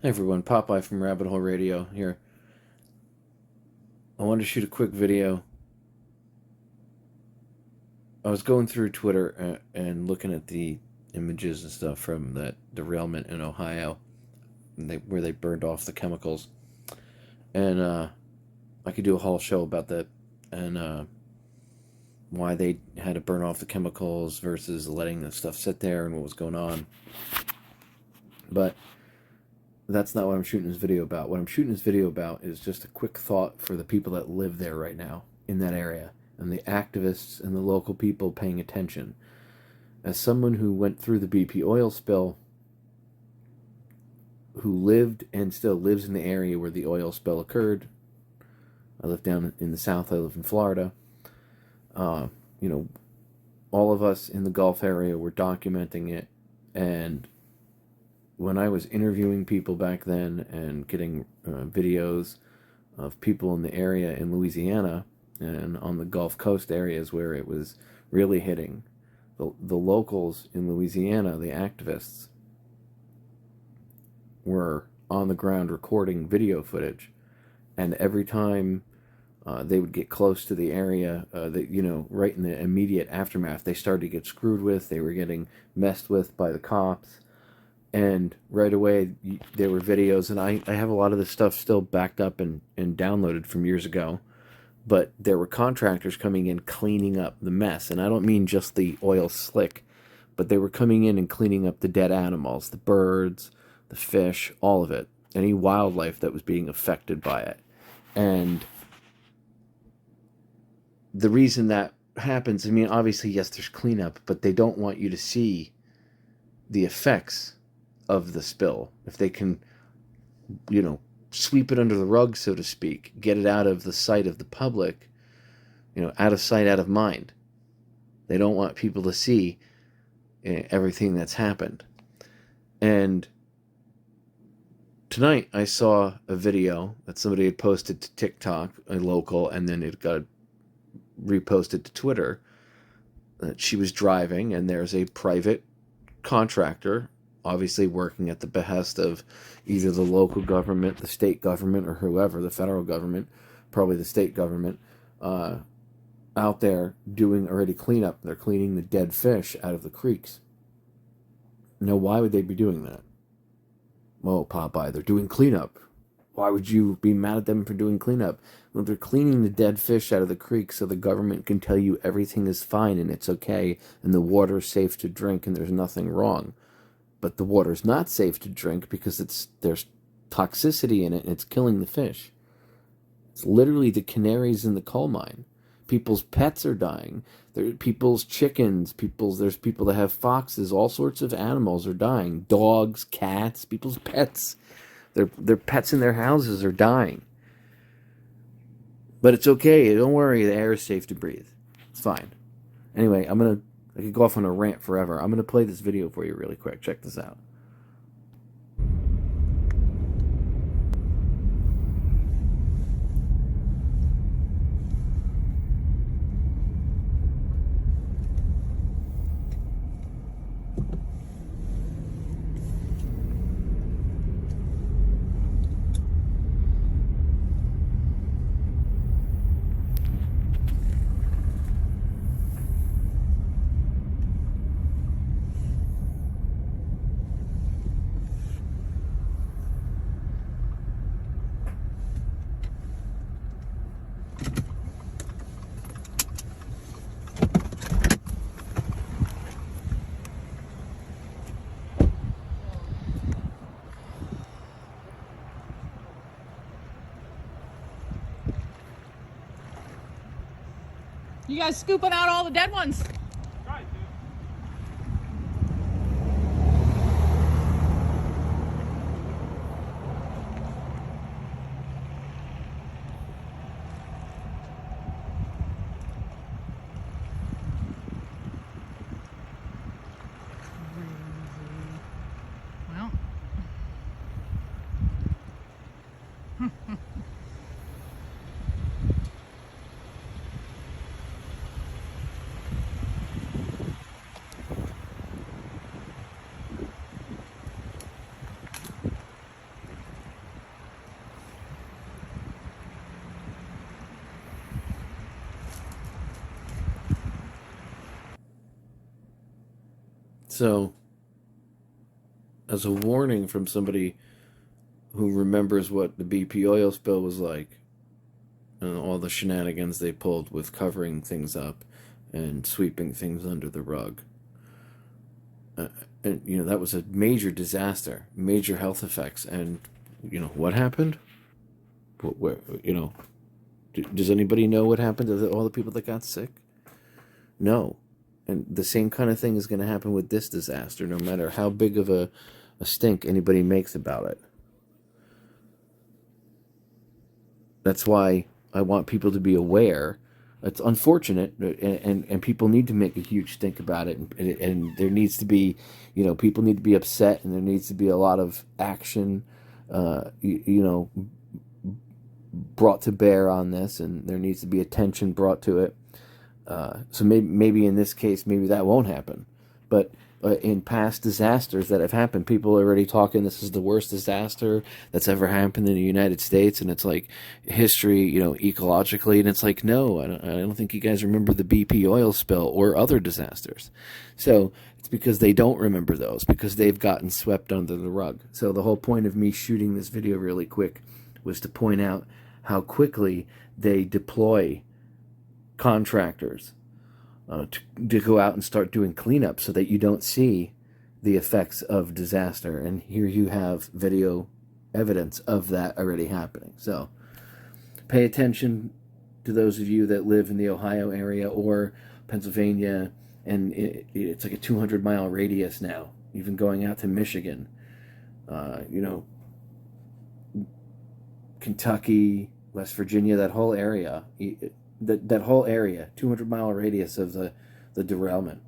Hey everyone, Popeye from Rabbit Hole Radio here. I wanted to shoot a quick video. I was going through Twitter and looking at the images and stuff from that derailment in Ohio, where they burned off the chemicals. And I could do a whole show about that and why they had to burn off the chemicals versus letting the stuff sit there and what was going on. But that's not what I'm shooting this video about. What I'm shooting this video about is just a quick thought for the people that live there right now in that area and the activists and the local people paying attention. As someone who went through the BP oil spill, who lived and still lives in the area where the oil spill occurred, I live down in the south, I live in Florida. All of us in the Gulf area were documenting it, and when I was interviewing people back then and getting videos of people in the area in Louisiana and on the Gulf Coast areas where it was really hitting, the locals in Louisiana, the activists, were on the ground recording video footage. And every time they would get close to the area, right in the immediate aftermath, they started to get screwed with. They were getting messed with by the cops. And right away, there were videos, and I have a lot of this stuff still backed up and downloaded from years ago, but there were contractors coming in cleaning up the mess. And I don't mean just the oil slick, but they were coming in and cleaning up the dead animals, the birds, the fish, all of it, any wildlife that was being affected by it. And the reason that happens, I mean, obviously, yes, there's cleanup, but they don't want you to see the effects of the spill. If they can, sweep it under the rug, so to speak, get it out of the sight of the public, out of sight, out of mind. They don't want people to see everything that's happened. And tonight I saw a video that somebody had posted to TikTok, a local, and then it got reposted to Twitter, that she was driving and there's a private contractor, obviously working at the behest of either the local government, the state government, or whoever, the federal government, probably the state government, out there doing already cleanup. They're cleaning the dead fish out of the creeks. Now, why would they be doing that? Well, Popeye, they're doing cleanup. Why would you be mad at them for doing cleanup? Well, they're cleaning the dead fish out of the creek so the government can tell you everything is fine and it's okay and the water is safe to drink and there's nothing wrong. But the water's not safe to drink because there's toxicity in it and it's killing the fish. It's literally the canaries in the coal mine. People's pets are dying. People's chickens, there's people that have foxes, all sorts of animals are dying. Dogs, cats, people's pets. Their pets in their houses are dying. But it's okay. Don't worry. The air is safe to breathe. It's fine. Anyway, I could go off on a rant forever. I'm going to play this video for you really quick. Check this out. You guys scooping out all the dead ones? Well. So, as a warning from somebody who remembers what the BP oil spill was like, and all the shenanigans they pulled with covering things up and sweeping things under the rug. And, that was a major disaster, major health effects. And, what happened? Where, does anybody know what happened to all the people that got sick? No. And the same kind of thing is going to happen with this disaster, no matter how big of a stink anybody makes about it. That's why I want people to be aware. It's unfortunate, and people need to make a huge stink about it, and there needs to be, people need to be upset, and there needs to be a lot of action, brought to bear on this, and there needs to be attention brought to it. So maybe in this case, maybe that won't happen. But in past disasters that have happened, people are already talking, this is the worst disaster that's ever happened in the United States. And it's like history, ecologically. And it's like, no, I don't think you guys remember the BP oil spill or other disasters. So it's because they don't remember those, because they've gotten swept under the rug. So the whole point of me shooting this video really quick was to point out how quickly they deploy contractors to go out and start doing cleanup so that you don't see the effects of disaster. And here you have video evidence of that already happening. So pay attention to those of you that live in the Ohio area or Pennsylvania, and it's like a 200-mile radius now, even going out to Michigan, Kentucky, West Virginia, that whole area. That whole area, 200-mile radius of the derailment.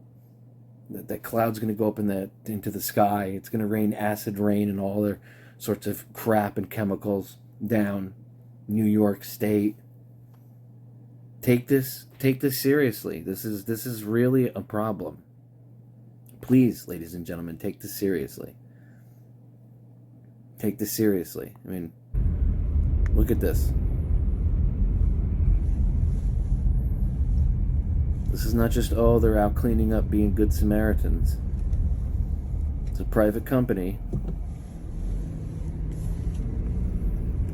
That cloud's going to go up into the sky. It's going to rain acid rain and all their sorts of crap and chemicals down New York State. Take this seriously. This is really a problem. Please, ladies and gentlemen, take this seriously. Take this seriously. I mean, look at this. This is not just, they're out cleaning up, being good Samaritans. It's a private company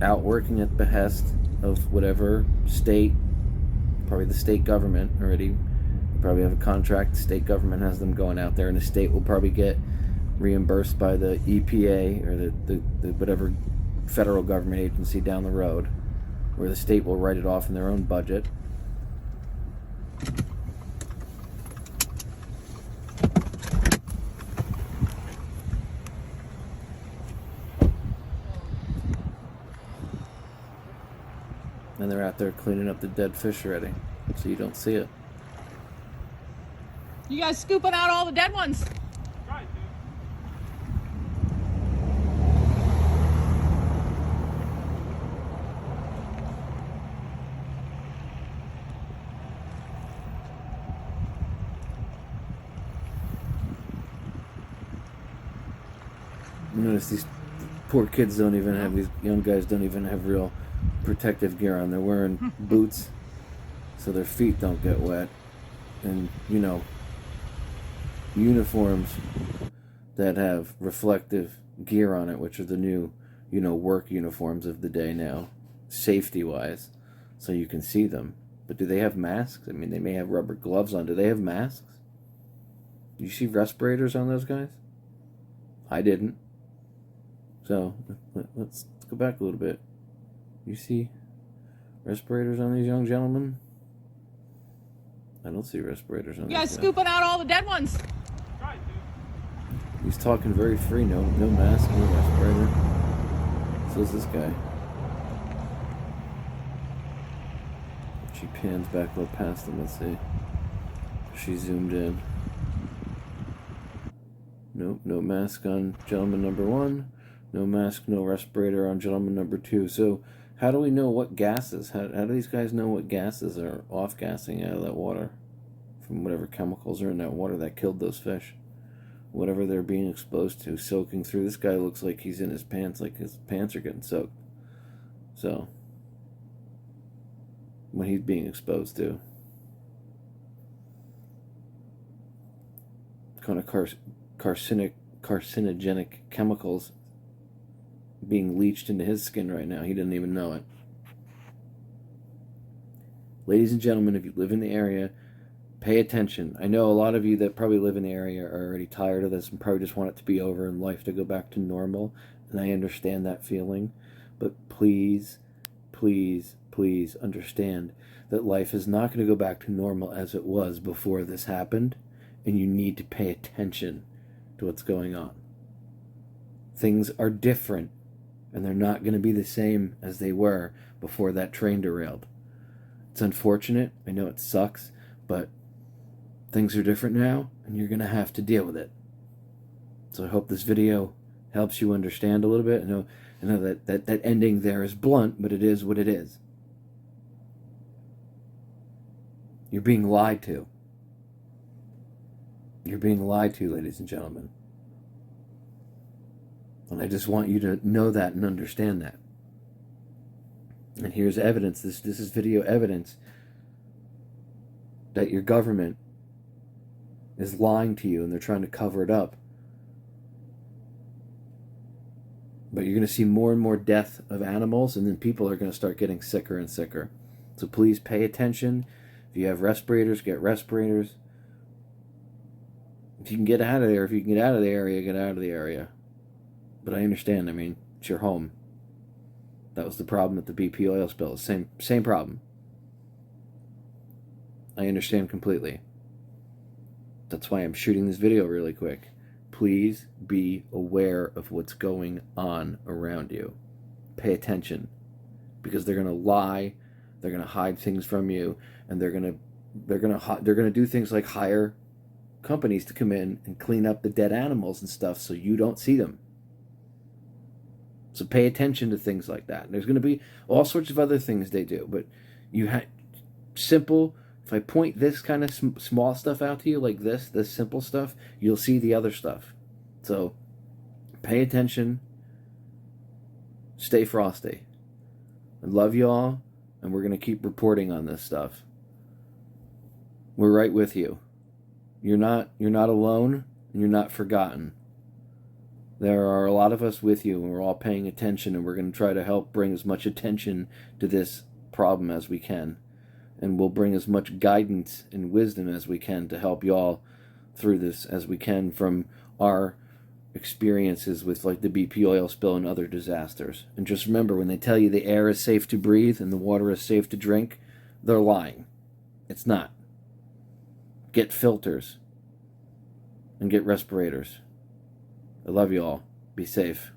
out working at the behest of whatever state, probably the state government already. They probably have a contract. The state government has them going out there, and the state will probably get reimbursed by the EPA or the whatever federal government agency down the road, where the state will write it off in their own budget. And they're out there cleaning up the dead fish already, so you don't see it. You guys scooping out all the dead ones. Right, You notice these poor kids don't even have, these young guys don't even have real protective gear on. They're wearing boots so their feet don't get wet, and uniforms that have reflective gear on it, which are the new work uniforms of the day now, safety wise, so you can see them. But do they have masks? I mean, they may have rubber gloves on. Do they have masks? Do you see respirators on those guys? I didn't. So let's go back a little bit. You see respirators on these young gentlemen? I don't see respirators on You guys these scooping out all the dead ones. right, He's talking very free. No mask, no respirator. So is this guy. She pans back a little past him. Let's see. She zoomed in. Nope, no mask on gentleman number 1. No mask, no respirator on gentleman number 2. So how do we know what gases? How do these guys know what gases are off-gassing out of that water? From whatever chemicals are in that water that killed those fish. Whatever they're being exposed to, soaking through. This guy looks like he's in his pants, like his pants are getting soaked. So, what he's being exposed to. Kind of carcinogenic chemicals being leached into his skin right now. He didn't even know it. Ladies and gentlemen, if you live in the area, pay attention. I know a lot of you that probably live in the area are already tired of this and probably just want it to be over and life to go back to normal, and I understand that feeling. But please, please, please understand that life is not going to go back to normal as it was before this happened, and you need to pay attention to what's going on. Things are different, and they're not going to be the same as they were before that train derailed. It's unfortunate. I know it sucks, but things are different now, and you're going to have to deal with it. So I hope this video helps you understand a little bit. I know that ending there is blunt, but it is what it is. You're being lied to. You're being lied to, ladies and gentlemen. And I just want you to know that and understand that. And here's evidence. This is video evidence that your government is lying to you and they're trying to cover it up. But you're going to see more and more death of animals, and then people are going to start getting sicker and sicker. So please pay attention. If you have respirators, get respirators. If you can get out of there, if you can get out of the area, get out of the area. But I understand, I mean, it's your home. That was the problem with the BP oil spill. Same problem. I understand completely. That's why I'm shooting this video really quick. Please be aware of what's going on around you. Pay attention. Because they're going to lie, they're going to hide things from you, and they're going to do things like hire companies to come in and clean up the dead animals and stuff so you don't see them. So pay attention to things like that. And there's going to be all sorts of other things they do, but you have simple. If I point this kind of small stuff out to you, like this simple stuff, you'll see the other stuff. So pay attention. Stay frosty. I love you all, and we're going to keep reporting on this stuff. We're right with you. You're not alone, and you're not forgotten. There are a lot of us with you, and we're all paying attention, and we're going to try to help bring as much attention to this problem as we can. And we'll bring as much guidance and wisdom as we can to help y'all through this as we can from our experiences with like the BP oil spill and other disasters. And just remember, when they tell you the air is safe to breathe and the water is safe to drink, they're lying. It's not. Get filters and get respirators. I love you all. Be safe.